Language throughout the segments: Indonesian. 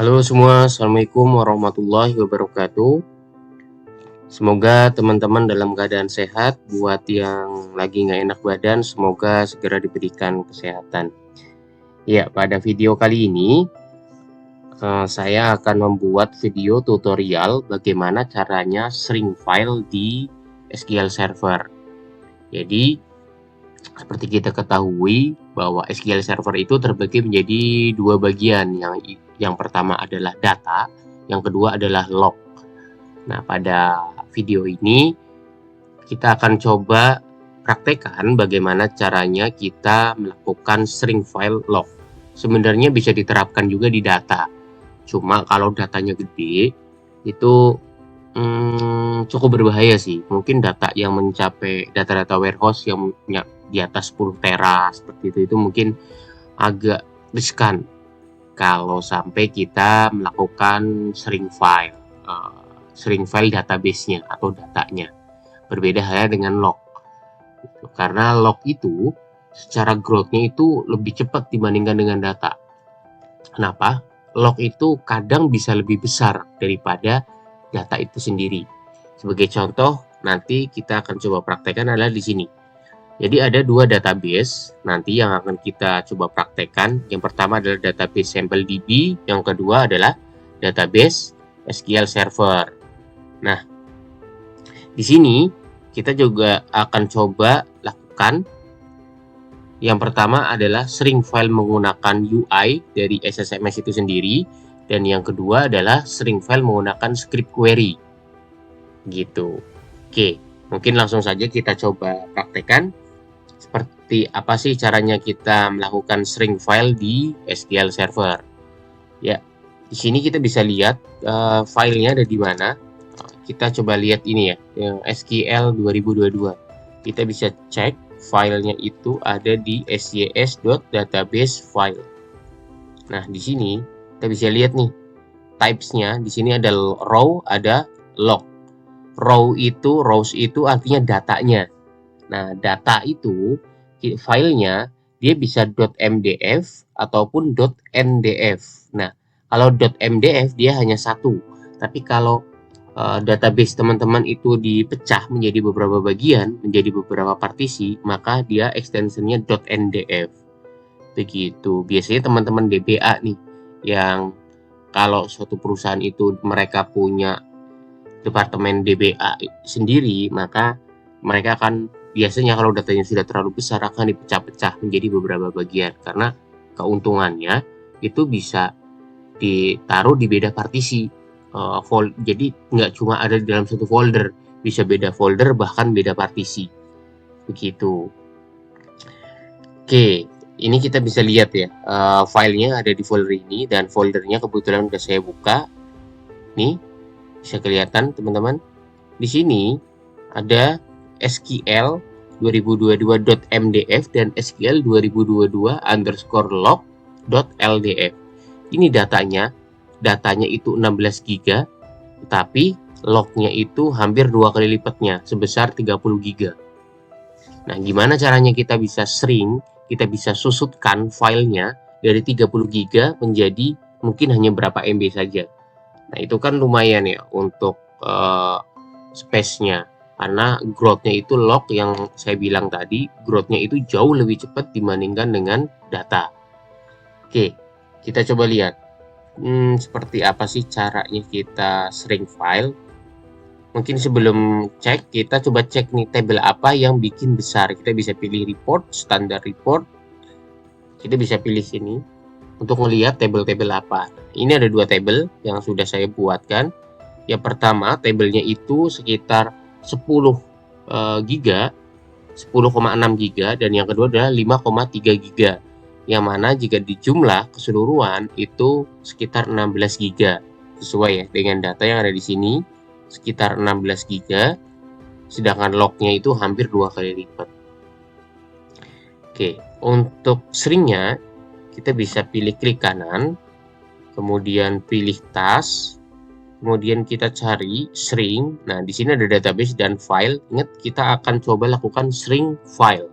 Halo semua, Assalamualaikum warahmatullahi wabarakatuh. Semoga teman-teman dalam keadaan sehat. Buat yang lagi nggak enak badan, semoga segera diberikan kesehatan. Ya, pada video kali ini saya akan membuat video tutorial bagaimana caranya shrink file di SQL Server. Jadi, seperti kita ketahui bahwa SQL Server itu terbagi menjadi dua bagian. Yang pertama adalah data, yang kedua adalah log. Nah, pada video ini kita akan coba praktekkan bagaimana caranya kita melakukan shrink file log. Sebenarnya bisa diterapkan juga di data. Cuma kalau datanya gede itu cukup berbahaya sih. Mungkin data yang mencapai data-data warehouse yang punya di atas 10 tera seperti itu mungkin agak riskan kalau sampai kita melakukan shrink file database-nya atau datanya. Berbeda halnya dengan log. Karena log itu secara growth-nya itu lebih cepat dibandingkan dengan data. Kenapa? Log itu kadang bisa lebih besar daripada data itu sendiri. Sebagai contoh, nanti kita akan coba praktekkan adalah di sini. Jadi ada dua database nanti yang akan kita coba praktekkan. Yang pertama adalah database SampleDB, yang kedua adalah database SQL Server. Nah, di sini kita juga akan coba lakukan. Yang pertama adalah shrink file menggunakan UI dari SSMS itu sendiri, dan yang kedua adalah shrink file menggunakan script query. Gitu. Oke, mungkin langsung saja kita coba praktekkan. Seperti apa sih caranya kita melakukan shrink file di SQL Server? Ya, di sini kita bisa lihat filenya ada di mana. Kita coba lihat ini ya, yang SQL 2022. Kita bisa cek filenya itu ada di sjs.database_file. Nah, di sini kita bisa lihat nih types-nya. Di sini ada row, ada log. Rows itu artinya datanya. Nah, data itu filenya dia bisa .mdf ataupun .ndf. Nah, kalau .mdf dia hanya satu. Tapi kalau database teman-teman itu dipecah menjadi beberapa bagian, menjadi beberapa partisi, maka dia extensionnya .ndf. Begitu. Biasanya teman-teman DBA nih, yang kalau suatu perusahaan itu mereka punya departemen DBA sendiri, maka mereka akan biasanya kalau datanya sudah terlalu besar akan dipecah-pecah menjadi beberapa bagian, karena keuntungannya itu bisa ditaruh di beda partisi. Jadi nggak cuma ada di dalam satu folder, bisa beda folder bahkan beda partisi. Begitu. Oke, ini kita bisa lihat ya, filenya ada di folder ini, dan foldernya kebetulan udah saya buka. Nih, bisa kelihatan teman-teman. Di sini ada SQL 2022.mdf dan SQL 2022_log.ldf. Ini datanya itu 16 GB, tapi lognya itu hampir 2 kali lipatnya, sebesar 30 GB. Nah, gimana caranya kita bisa shrink, kita bisa susutkan filenya dari 30 GB menjadi mungkin hanya berapa MB saja. Nah, itu kan lumayan ya untuk space-nya. Karena growth-nya itu log yang saya bilang tadi, growth-nya itu jauh lebih cepat dibandingkan dengan data. Oke, kita coba lihat. Seperti apa sih caranya kita shrink file? Mungkin sebelum cek, kita coba cek nih tabel apa yang bikin besar. Kita bisa pilih report, standar report. Kita bisa pilih sini untuk melihat tabel-tabel apa. Ini ada dua tabel yang sudah saya buatkan. Yang pertama, tabelnya itu sekitar 10 GB, 10,6 GB, dan yang kedua adalah 5,3 GB. Yang mana jika dijumlah keseluruhan itu sekitar 16 GB. Sesuai ya dengan data yang ada di sini, sekitar 16 GB, sedangkan lognya itu hampir 2 kali lipat. Oke, untuk shrinknya kita bisa pilih klik kanan, kemudian pilih task, kemudian kita cari shrink. Nah, di sini ada database dan file. Ingat, kita akan coba lakukan shrink file.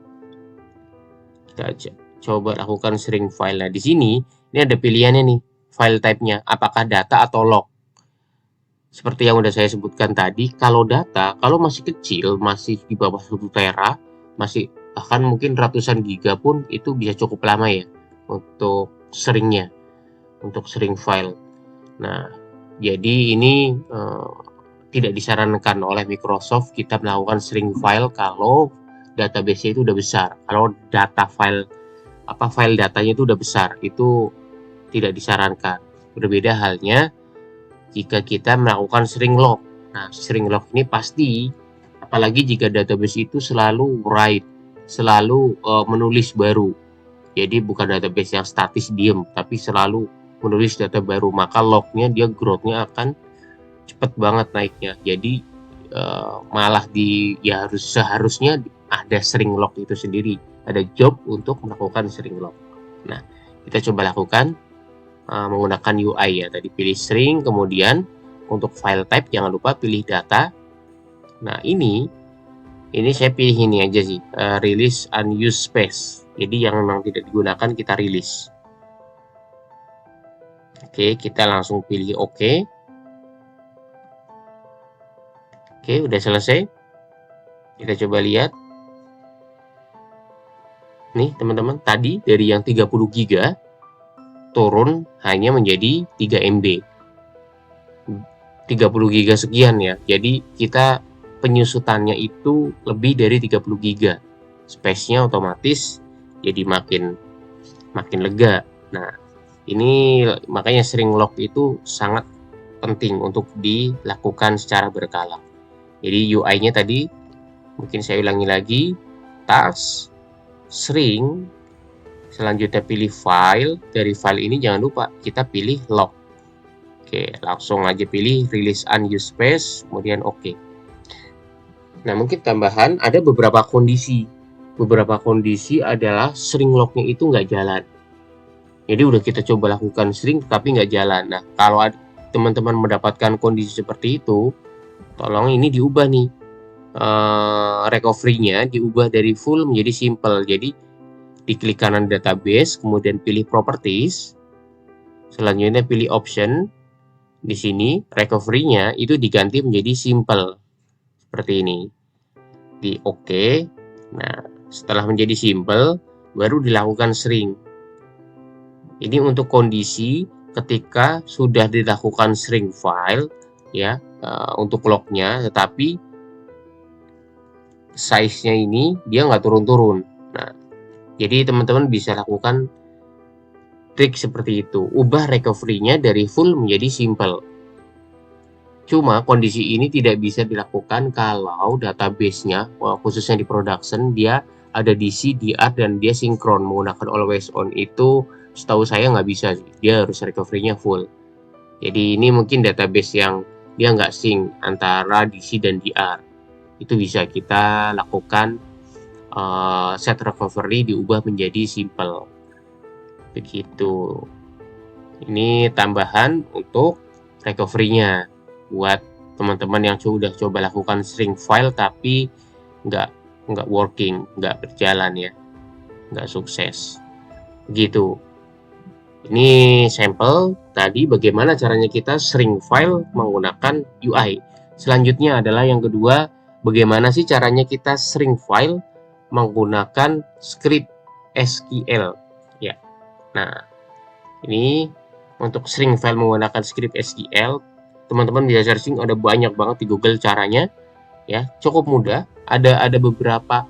Kita coba lakukan shrink file. Nah, di sini ini ada pilihannya nih. file type-nya, apakah data atau log. Seperti yang udah saya sebutkan tadi, kalau data, kalau masih kecil, masih di bawah 1 tera, masih bahkan mungkin ratusan giga pun itu bisa cukup lama ya untuk seringnya, untuk sering file. Nah, jadi ini tidak disarankan oleh Microsoft kita melakukan sering file kalau database-nya itu udah besar. Kalau file datanya itu udah besar, itu tidak disarankan. Berbeda halnya jika kita melakukan sering log. Nah, sering log ini pasti, apalagi jika database itu selalu write, selalu menulis baru. Jadi bukan database yang statis diem, tapi selalu menulis data baru, maka lognya dia growth-nya akan cepet banget naiknya. Jadi malah seharusnya ada sering log itu sendiri, ada job untuk melakukan sering log. Nah, kita coba lakukan menggunakan UI ya. Tadi pilih string, kemudian untuk file type jangan lupa pilih data. Nah, ini saya pilih ini aja sih, release unused space. Jadi yang memang tidak digunakan kita rilis. Oke, kita langsung pilih OK. Oke, udah selesai. Kita coba lihat. Nih, teman-teman, tadi dari yang 30 GB turun hanya menjadi 3 MB. 30 GB sekian ya. Jadi kita penyusutannya itu lebih dari 30 GB. Space-nya otomatis jadi makin lega. Nah, ini makanya sering log itu sangat penting untuk dilakukan secara berkala. Jadi UI-nya tadi mungkin saya ulangi lagi, task, string, selanjutnya pilih file. Dari file ini jangan lupa kita pilih log. Oke, langsung aja pilih release unused space, kemudian OK. Nah, mungkin tambahan ada beberapa kondisi. Beberapa kondisi adalah string lognya itu nggak jalan. Jadi udah kita coba lakukan string tapi nggak jalan. Nah, kalau teman-teman mendapatkan kondisi seperti itu, tolong ini diubah nih. Recovery-nya diubah dari full menjadi simple. Jadi diklik kanan database, kemudian pilih properties, selanjutnya pilih option. Di sini recovery-nya itu diganti menjadi simple seperti ini. Di OK. Nah, setelah menjadi simple baru dilakukan string. Ini untuk kondisi ketika sudah dilakukan string file ya, untuk lognya, tetapi size-nya ini dia nggak turun-turun. Nah, jadi teman-teman bisa lakukan trik seperti itu, ubah recovery-nya dari full menjadi simple. Cuma kondisi ini tidak bisa dilakukan kalau database-nya, khususnya di production, dia ada DC, DR, dan dia sinkron menggunakan always on. Itu setahu saya nggak bisa, dia harus recovery-nya full. Jadi ini mungkin database yang dia nggak sync antara DC dan DR. Itu bisa kita lakukan set recovery diubah menjadi simple. Begitu. Ini tambahan untuk recovery-nya buat teman-teman yang sudah coba lakukan string file tapi nggak working, nggak berjalan ya, nggak sukses. Begitu. Ini sampel tadi bagaimana caranya kita string file menggunakan UI. Selanjutnya adalah yang kedua, bagaimana sih caranya kita string file menggunakan script SQL ya. Nah, ini untuk string file menggunakan script SQL, teman-teman bisa searching, ada banyak banget di Google caranya ya, cukup mudah. Ada beberapa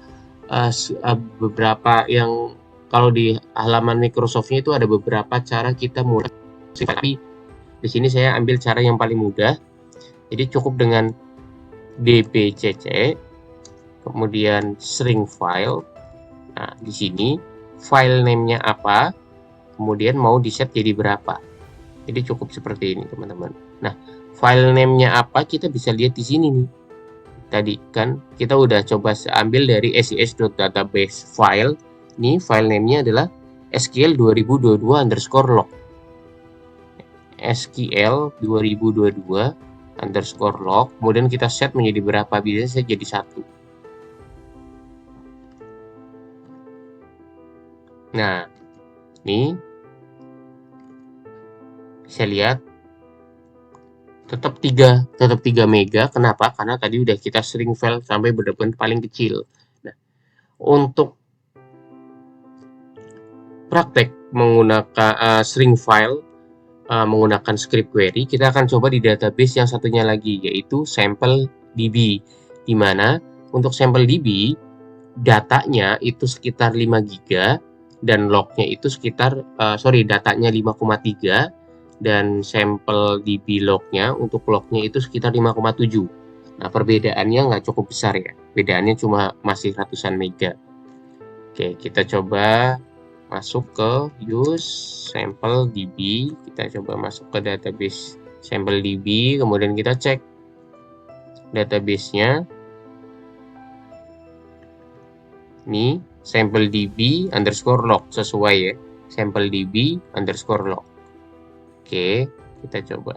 yang kalau di halaman Microsoft-nya itu ada beberapa cara kita mudah, tapi di sini saya ambil cara yang paling mudah. Jadi cukup dengan dpcc kemudian string file. Nah, di sini file name-nya apa, kemudian mau di set jadi berapa. Jadi cukup seperti ini, teman-teman. Nah, file name-nya apa kita bisa lihat di sini nih. Tadi kan kita udah coba ambil dari SES.database file. Ini file name-nya adalah SQL 2022_log. SQL 2022_log. Kemudian kita set menjadi berapa, biasanya saya jadi 1. Nah, ini Bisa lihat tetap 3 mega. Kenapa? Karena tadi udah kita shrink file sampai benar-benar paling kecil. Nah, untuk praktek menggunakan shrink file menggunakan script query, kita akan coba di database yang satunya lagi, yaitu SampleDB, di mana untuk SampleDB datanya itu sekitar 5 GB dan lognya itu sekitar datanya 5,3 dan SampleDB lognya untuk lognya itu sekitar 5,7. Nah, perbedaannya nggak cukup besar ya, bedaannya cuma masih ratusan mega. Oke, kita coba masuk ke use SampleDB, kita coba masuk ke database SampleDB, kemudian kita cek database-nya. Ini SampleDB_log sesuai ya, SampleDB_log. Oke, kita coba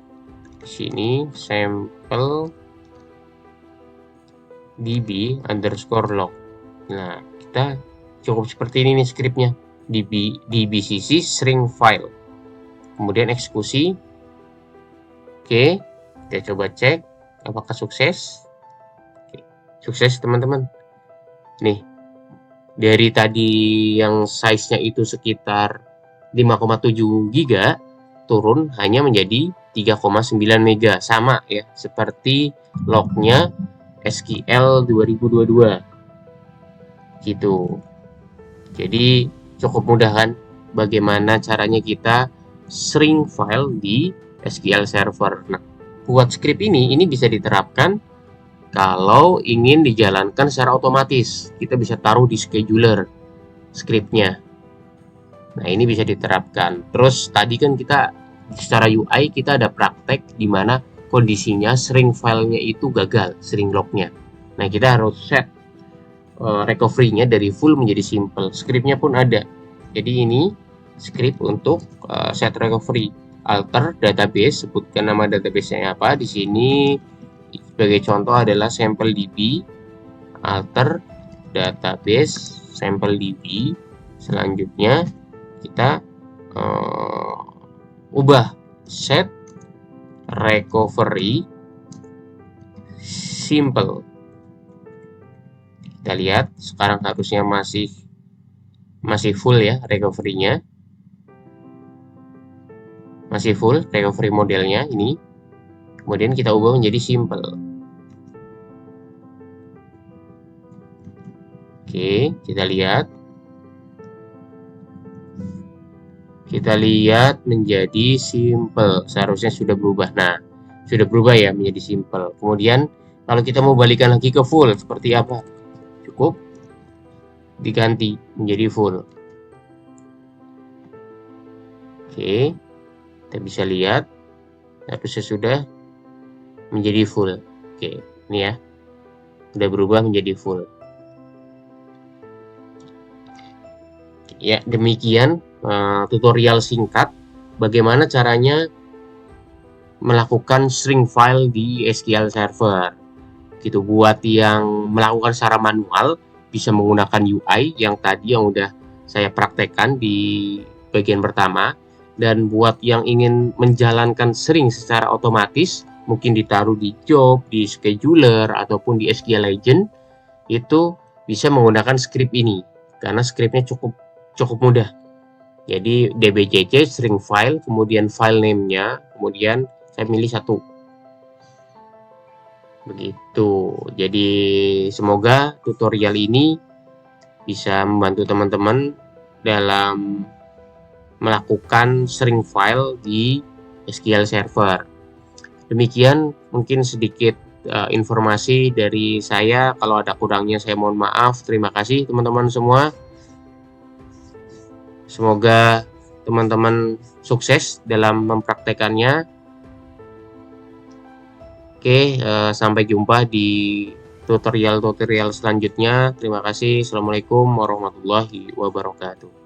di sini SampleDB_log. Nah, kita cukup seperti ini nih scriptnya, dbcc shrink file, kemudian eksekusi. Oke, kita coba cek apakah sukses. Oke, sukses teman-teman. Nih, dari tadi yang size-nya itu sekitar 5,7 GB turun hanya menjadi 3,9 mega, sama ya seperti lognya SQL 2022 gitu. Jadi cukup mudah kan bagaimana caranya kita shrink file di SQL Server. Nah, buat script ini bisa diterapkan kalau ingin dijalankan secara otomatis. Kita bisa taruh di scheduler scriptnya. Nah, ini bisa diterapkan. Terus tadi kan kita secara UI kita ada praktek di mana kondisinya shrink filenya itu gagal, shrink lognya. Nah, kita harus set recovery-nya dari full menjadi simple. Scriptnya pun ada. Jadi ini script untuk set recovery. Alter database, sebutkan nama database-nya apa. Di sini sebagai contoh adalah SampleDB. Alter database SampleDB. Selanjutnya kita ubah set recovery simple. Kita lihat sekarang harusnya masih full ya recovery-nya, masih full recovery modelnya ini. Kemudian kita ubah menjadi simple. Oke, kita lihat menjadi simple. Seharusnya sudah berubah. Nah, sudah berubah ya menjadi simple. Kemudian kalau kita mau balikan lagi ke full seperti apa? Cukup diganti menjadi full. Oke, kita bisa lihat harusnya sudah menjadi full. Oke, ini ya sudah berubah menjadi full. Ya, demikian tutorial singkat bagaimana caranya melakukan shrink file di SQL Server. Gitu, buat yang melakukan secara manual bisa menggunakan UI yang tadi yang udah saya praktekkan di bagian pertama, dan buat yang ingin menjalankan shrink secara otomatis mungkin ditaruh di job, di scheduler ataupun di SQL Agent, itu bisa menggunakan script ini karena scriptnya cukup mudah. Jadi dbcc shrink file, kemudian file name-nya, kemudian saya milih 1. Begitu. Jadi semoga tutorial ini bisa membantu teman-teman dalam melakukan shrink file di SQL Server. Demikian mungkin sedikit informasi dari saya. Kalau ada kurangnya saya mohon maaf. Terima kasih teman-teman semua. Semoga teman-teman sukses dalam mempraktekannya. Oke, sampai jumpa di tutorial-tutorial selanjutnya. Terima kasih. Assalamualaikum warahmatullahi wabarakatuh.